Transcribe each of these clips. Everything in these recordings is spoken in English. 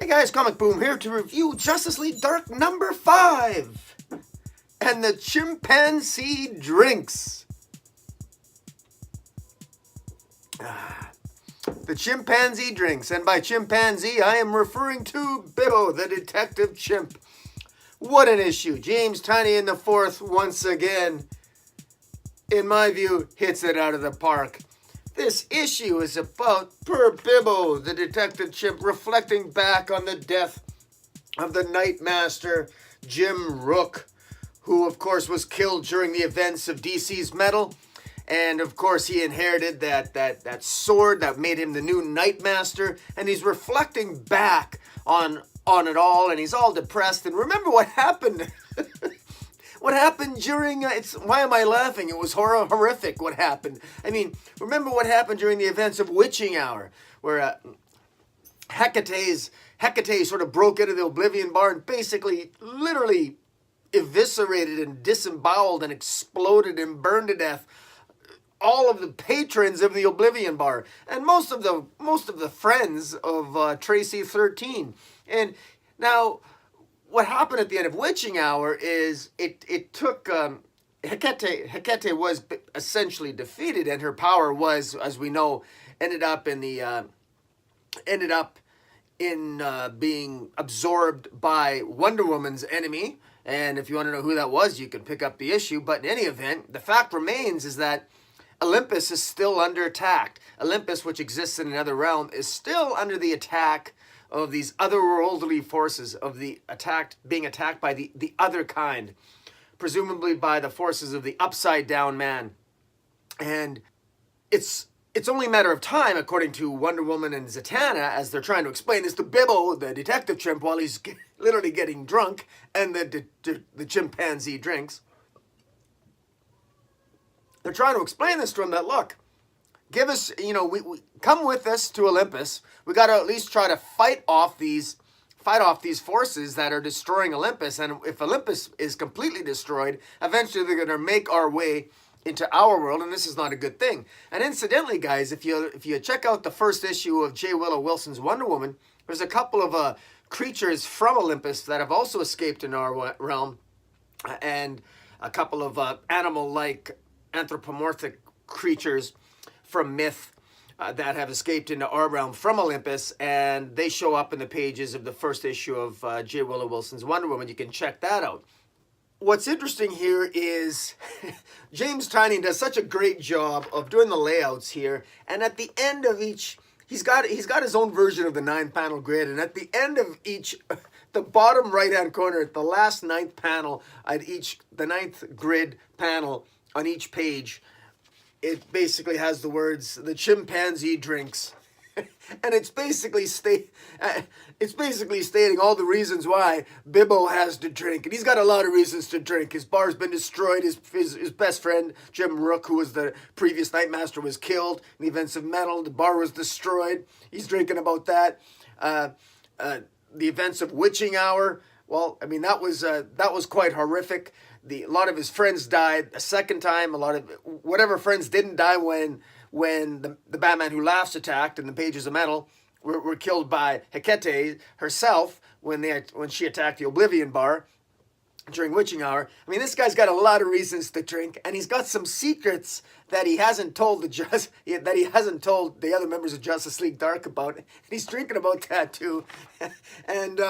Hey guys, Comic Boom here to review Justice League Dark number 5 and the Chimpanzee Drinks. The Chimpanzee Drinks, and by chimpanzee I am referring to Bibbo the Detective Chimp. What an issue. James Tynion IV once again, in my view, hits it out of the park. This issue is about poor Bibbo, the detective chimp, reflecting back on the death of the Nightmaster, Jim Rook, who, of course, was killed during the events of DC's Metal. And, of course, he inherited that sword that made him the new Nightmaster. And he's reflecting back on it all, and he's all depressed. And remember what happened? What happened during, why am I laughing? It was horrific what happened. I mean, remember what happened during the events of Witching Hour, where Hecate sort of broke into the Oblivion Bar and basically, literally eviscerated and disemboweled and exploded and burned to death all of the patrons of the Oblivion Bar and most of the friends of Tracy 13. And now, what happened at the end of Witching Hour is it took Hecate was essentially defeated, and her power was, as we know, ended up in being absorbed by Wonder Woman's enemy. And if you want to know who that was, you can pick up the issue. But in any event, the fact remains is that Olympus is still under attack. Olympus, which exists in another realm, is still under the attack of these otherworldly forces, of being attacked by the Otherkind, presumably by the forces of the Upside Down Man. And it's only a matter of time, according to Wonder Woman and Zatanna, as they're trying to explain this to Bibbo, the detective chimp, while he's literally getting drunk, and the chimpanzee drinks. They're trying to explain this to him that, look, give us, we come with us to Olympus. We got to at least try to fight off these forces that are destroying Olympus. And if Olympus is completely destroyed, eventually they're going to make our way into our world, and this is not a good thing. And incidentally, guys, if you check out the first issue of J. Willow Wilson's Wonder Woman, there's a couple of creatures from Olympus that have also escaped in our realm, and a couple of animal-like anthropomorphic creatures from myth that have escaped into our realm from Olympus, and they show up in the pages of the first issue of J. Willow Wilson's Wonder Woman. You can check that out. What's interesting here is James Tynion does such a great job of doing the layouts here, and at the end of each, he's got his own version of the 9-panel grid, and at the end of each, the bottom right-hand corner, at the last 9th panel, the 9th grid panel on each page, it basically has the words, the chimpanzee drinks. And it's basically stating all the reasons why Bibbo has to drink. And he's got a lot of reasons to drink. His bar's been destroyed. His best friend, Jim Rook, who was the previous Nightmaster, was killed in the events of Metal. The bar was destroyed. He's drinking about that. The events of Witching Hour, well, I mean, that was quite horrific. A lot of his friends died a second time. A lot of whatever friends didn't die when the Batman Who Laughs attacked in the Pages of Metal were killed by Hecate herself when she attacked the Oblivion Bar during Witching Hour. I mean, this guy's got a lot of reasons to drink, and he's got some secrets that he hasn't told the other members of Justice League Dark about. And he's drinking about that too, and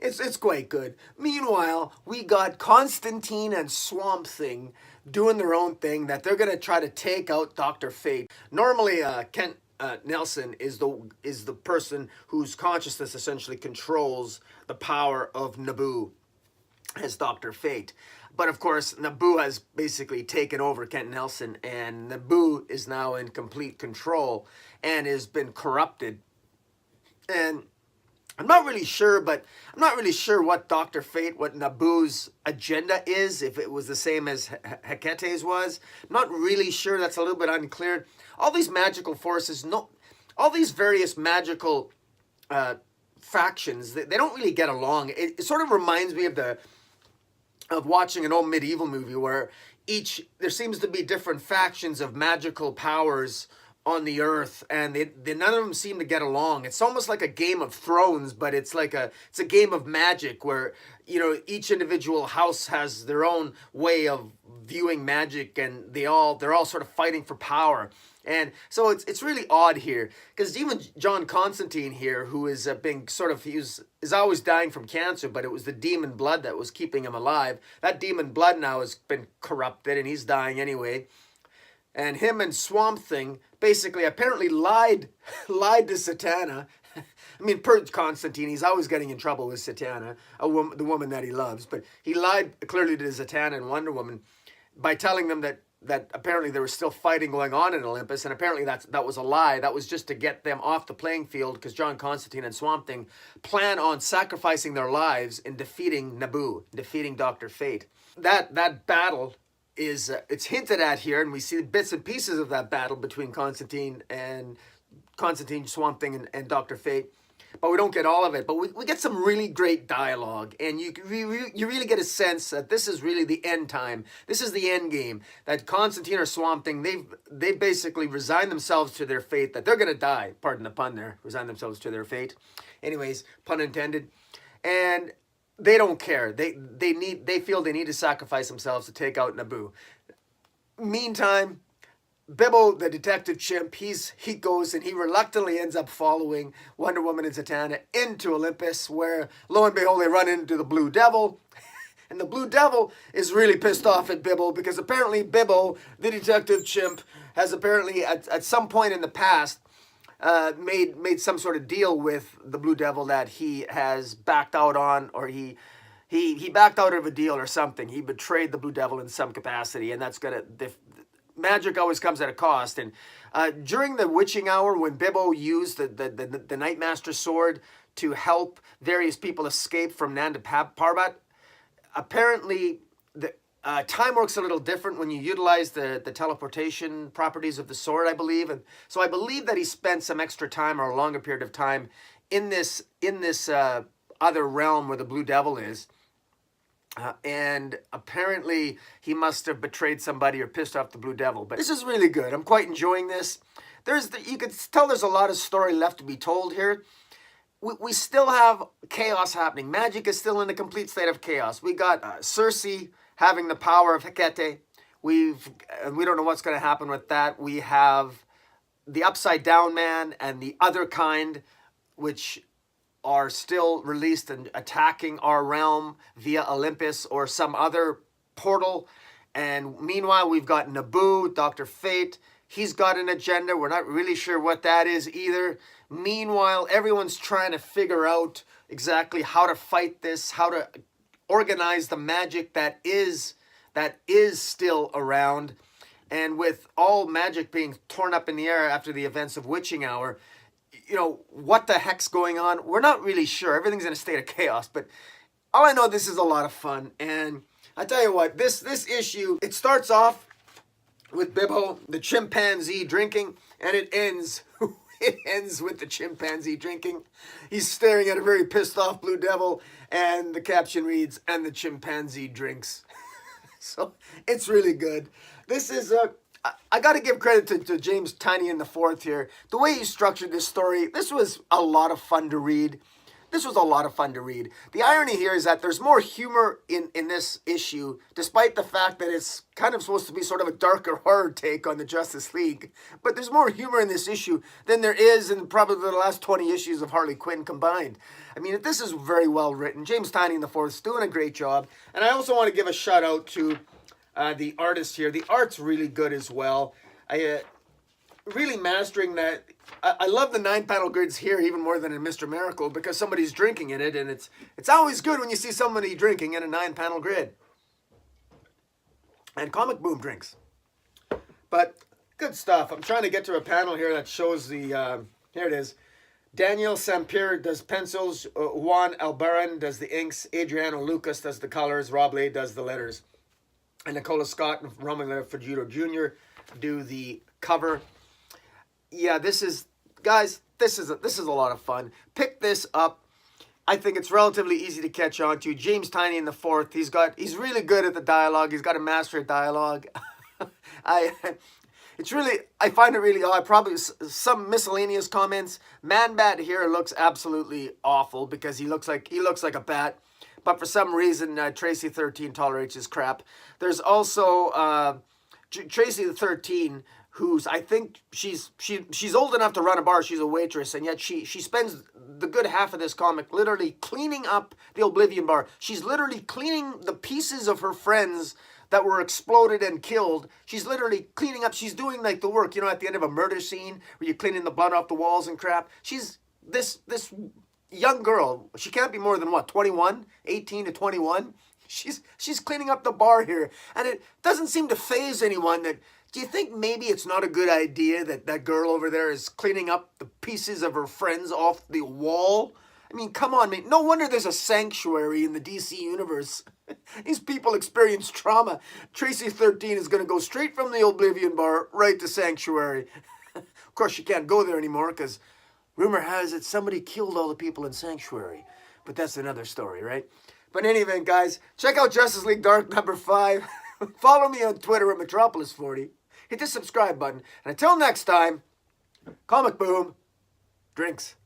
it's quite good. Meanwhile, we got Constantine and Swamp Thing doing their own thing, that they're going to try to take out Dr. Fate. Normally, Kent Nelson is the person whose consciousness essentially controls the power of Nabu as Dr. Fate. But of course, Nabu has basically taken over Kent Nelson, and Nabu is now in complete control and has been corrupted. And I'm not really sure what Dr. Fate, what Nabu's agenda is, if it was the same as Hecate's was. I'm not really sure. That's a little bit unclear. All these magical forces, all these various magical factions, they don't really get along. It sort of reminds me of watching an old medieval movie where there seems to be different factions of magical powers on the earth, and they none of them seem to get along. It's almost like a Game of Thrones, but it's a game of magic where, you know, each individual house has their own way of viewing magic, and they're all sort of fighting for power. And so it's really odd here, because even John Constantine here, who is being sort of, is always dying from cancer, but it was the demon blood that was keeping him alive. That demon blood now has been corrupted, and he's dying anyway. And him and Swamp Thing basically apparently lied to Zatanna. I mean, per Constantine, he's always getting in trouble with Zatanna, the woman that he loves. But he lied clearly to Zatanna and Wonder Woman by telling them that apparently there was still fighting going on in Olympus, and apparently that was a lie. That was just to get them off the playing field, because John Constantine and Swamp Thing plan on sacrificing their lives in defeating Nabu, defeating Dr. Fate. That battle is it's hinted at here, and we see bits and pieces of that battle between Constantine, Swamp Thing, and Dr. Fate. But we don't get all of it. But we get some really great dialogue, and you really get a sense that this is really the end time. This is the end game. That Constantine or Swamp Thing, they basically resigned themselves to their fate, that they're going to die. Pardon the pun there. Resign themselves to their fate. Anyways, pun intended. And they don't care. They feel they need to sacrifice themselves to take out Nabu. Meantime, Bibbo, the detective chimp, he goes and he reluctantly ends up following Wonder Woman and Zatanna into Olympus, where, lo and behold, they run into the Blue Devil. And the Blue Devil is really pissed off at Bibbo, because apparently Bibbo, the detective chimp, has apparently at some point in the past made some sort of deal with the Blue Devil that he has backed out on, or he backed out of a deal or something. He betrayed the Blue Devil in some capacity, and that's gonna... Magic always comes at a cost. And during the witching hour, when Bibbo used the Nightmaster sword to help various people escape from Nanda Parbat, apparently the time works a little different when you utilize the teleportation properties of the sword, I believe. And so I believe that he spent some extra time, or a longer period of time, in this other realm where the Blue Devil is. And apparently he must have betrayed somebody or pissed off the Blue Devil. But this is really good. I'm quite enjoying this. You can tell there's a lot of story left to be told here. We still have chaos happening. Magic is still in a complete state of chaos. We got Circe having the power of Hecate. We don't know what's going to happen with that. We have the Upside Down Man and the Otherkind, which are still released and attacking our realm via Olympus or some other portal. And meanwhile, we've got Nabu, Dr. Fate. He's got an agenda. We're not really sure what that is either. Meanwhile, everyone's trying to figure out exactly how to fight this, how to organize the magic that is still around. And with all magic being torn up in the air after the events of Witching Hour, you know, what the heck's going on? We're not really sure. Everything's in a state of chaos, but all I know, this is a lot of fun. And I tell you what, this issue, it starts off with Bibbo the chimpanzee drinking, and it ends with the chimpanzee drinking. He's staring at a very pissed off Blue Devil, and the caption reads, "And the chimpanzee drinks." So it's really good. This is I got to give credit to James Tynion IV here. The way he structured this story, this was a lot of fun to read. The irony here is that there's more humor in this issue, despite the fact that it's kind of supposed to be sort of a darker horror take on the Justice League. But there's more humor in this issue than there is in probably the last 20 issues of Harley Quinn combined. I mean, this is very well written. James Tynion IV is doing a great job. And I also want to give a shout out to the artist here. The art's really good as well. Really mastering that. I love the 9-panel grids here even more than in Mr. Miracle, because somebody's drinking in it, and it's always good when you see somebody drinking in a 9-panel grid. And Comic Boom drinks. But good stuff. I'm trying to get to a panel here that shows the, here it is. Daniel Sampier does pencils, Juan Albaran does the inks, Adriano Lucas does the colors, Rob Lay does the letters, and Nicola Scott and Romano Fajudo Jr. do the cover. Yeah, this is a lot of fun. Pick this up. I think it's relatively easy to catch on to. James Tynion IV, he's really good at the dialogue. He's got a master of dialogue. It's really, I find it really odd. Probably some miscellaneous comments. Man Bat here looks absolutely awful because he looks like a bat. But for some reason, Tracy 13 tolerates his crap. There's also Tracy the 13, who's, I think she's old enough to run a bar. She's a waitress, and yet she spends the good half of this comic literally cleaning up the Oblivion Bar. She's literally cleaning the pieces of her friends that were exploded and killed. She's literally cleaning up. She's doing like the work, you know, at the end of a murder scene where you're cleaning the blood off the walls and crap. She's this young girl. She can't be more than what, 21, 18 to 21. She's cleaning up the bar here, and it doesn't seem to faze anyone. That, do you think maybe it's not a good idea that that girl over there is cleaning up the pieces of her friends off the wall? I mean, come on, man. No wonder there's a sanctuary in the DC universe. These people experience trauma. Tracy 13 is going to go straight from the Oblivion Bar right to Sanctuary. Of course, she can't go there anymore because rumor has it somebody killed all the people in Sanctuary. But that's another story, right? But in any event, guys, check out Justice League Dark #5. Follow me on Twitter at Metropolis40. Hit the subscribe button. And until next time, Comic Boom, drinks.